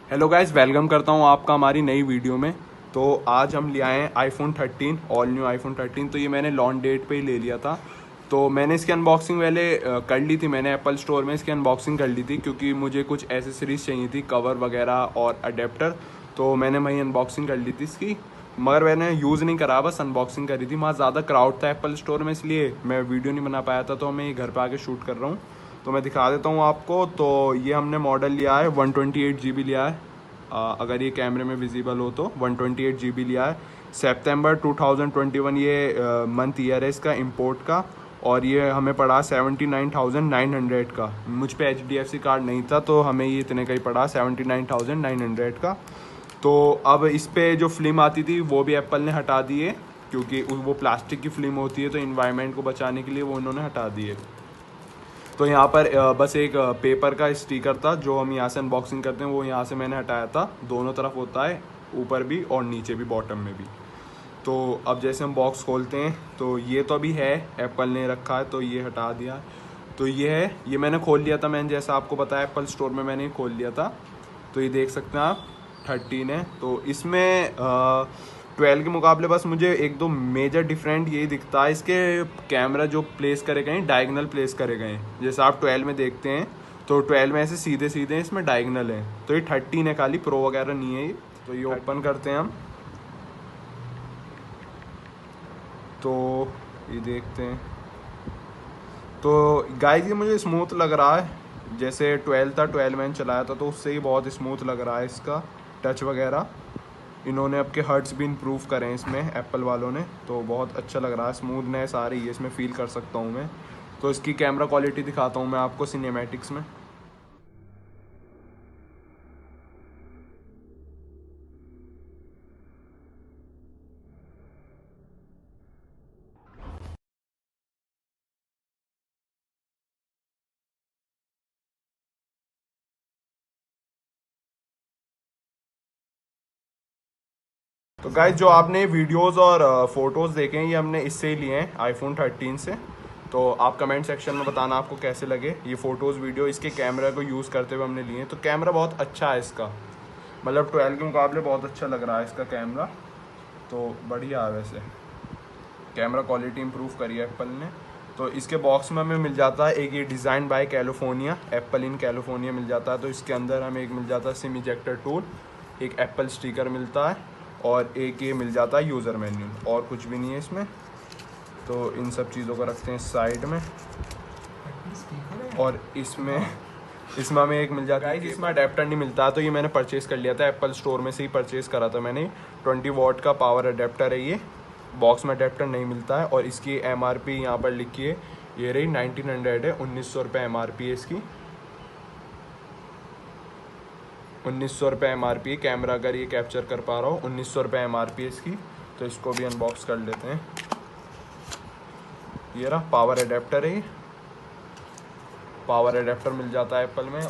Hello guys, welcome करता हूँ आपका हमारी नई वीडियो में। तो आज हम ले आए हैं आईफोन 13, ऑल न्यू आईफोन 13। तो ये मैंने लॉन्च डेट पे ही ले लिया था। तो मैंने इसकी अनबॉक्सिंग पहले कर ली थी। मैंने एप्पल स्टोर में इसकी अनबॉक्सिंग कर ली थी क्योंकि मुझे कुछ एसेसरीज चाहिए थी, कवर वगैरह और अडेप्टर। तो मैंने वहीं अनबॉक्सिंग कर ली थी इसकी, मगर मैंने यूज़ नहीं करा, बस अनबॉक्सिंग करी थी। वहाँ ज़्यादा क्राउड था एप्पल स्टोर में, इसलिए मैं वीडियो नहीं बना पाया था। तो मैं ये घर पे आके शूट कर रहा हूँ, तो मैं दिखा देता हूँ आपको। तो ये हमने मॉडल लिया है 128 GB लिया है। अगर ये कैमरे में विजिबल हो तो 128 GB लिया है। सितंबर 2021 ये मंथ ईयर है इसका इंपोर्ट का। और ये हमें पड़ा 79,900 का। मुझ पे HDFC कार्ड नहीं था तो हमें ये इतने का ही पड़ा, 79,900 का। तो अब इस पे जो फिल्म आती थी वो भी एप्पल ने हटा दी है, क्योंकि वो प्लास्टिक की फिल्म होती है, तो इन्वायरमेंट को बचाने के लिए वो उन्होंने हटा दी है। तो यहाँ पर बस एक पेपर का स्टिकर था जो हम यहाँ से अनबॉक्सिंग करते हैं, वो यहाँ से मैंने हटाया था। दोनों तरफ होता है, ऊपर भी और नीचे भी, बॉटम में भी। तो अब जैसे हम बॉक्स खोलते हैं तो ये तो अभी है, एप्पल ने रखा है तो ये हटा दिया। तो ये है, ये मैंने खोल लिया था। मैंने जैसा आपको बताया एप्पल स्टोर में मैंने खोल लिया था। तो ये देख सकते हैं आप, 13 है। तो इसमें 12 के मुकाबले बस मुझे एक दो मेजर डिफरेंट यही दिखता है। इसके कैमरा जो प्लेस करे गए हैं, डायगनल प्लेस करे गए हैं। जैसे आप 12 में देखते हैं तो 12 में ऐसे सीधे सीधे हैं, इसमें डायगनल है। तो ये 13 है, खाली प्रो वगैरह नहीं है ये। तो ये ओपन करते हैं हम, तो ये देखते हैं। तो गाइस ये मुझे स्मूथ लग रहा है, जैसे 12 था, 12 मैंने चलाया था तो उससे ही बहुत स्मूथ लग रहा है इसका टच वगैरह। इन्होंने आपके हर्ट्स भी इम्प्रूव करे हैं इसमें एप्पल वालों ने, तो बहुत अच्छा लग रहा है। स्मूथनेस आ रही है इसमें, फील कर सकता हूँ मैं। तो इसकी कैमरा क्वालिटी दिखाता हूँ मैं आपको सिनेमैटिक्स में। तो गाइज जो आपने वीडियोस और फोटोज़ देखे हैं, ये हमने इससे ही लिए हैं, आईफोन 13 से। तो आप कमेंट सेक्शन में बताना आपको कैसे लगे ये फ़ोटोज़ वीडियो। इसके कैमरा को यूज़ करते हुए हमने लिए हैं। तो कैमरा बहुत अच्छा है इसका, मतलब 12 के मुकाबले बहुत अच्छा लग रहा है इसका कैमरा। तो बढ़िया है वैसे, कैमरा क्वालिटी इंप्रूव करी है एप्पल ने। तो इसके बॉक्स में हमें मिल जाता है एक ये design by California, Apple in California मिल जाता है। तो इसके अंदर हमें एक मिल जाता है सिम इजेक्टर टूल, एक एप्पल स्टिकर मिलता है, और एक ये मिल जाता है यूज़र मेन्यू। और कुछ भी नहीं है इसमें। तो इन सब चीज़ों को रखते हैं साइड में। और इसमें हमें एक मिल जाता है कि इसमें अडेप्टर नहीं मिलता। तो ये मैंने परचेज़ कर लिया था, एप्पल स्टोर में से ही परचेज़ करा था मैंने। 20 वॉट का पावर अडेप्टर है ये। बॉक्स में अडेप्टर नहीं मिलता है। और इसकी MRP यहाँ पर लिखी है, ये रही 1900 है, 1900 रुपये MRP है इसकी। 1900 रुपये MRP है। कैमरा अगर ये कैप्चर कर पा रहा हो, 1900 रुपये MRP है इसकी। तो इसको भी अनबॉक्स कर लेते हैं। ये रहा पावर अडेप्टर है, पावर अडेप्टर मिल जाता है एप्पल में।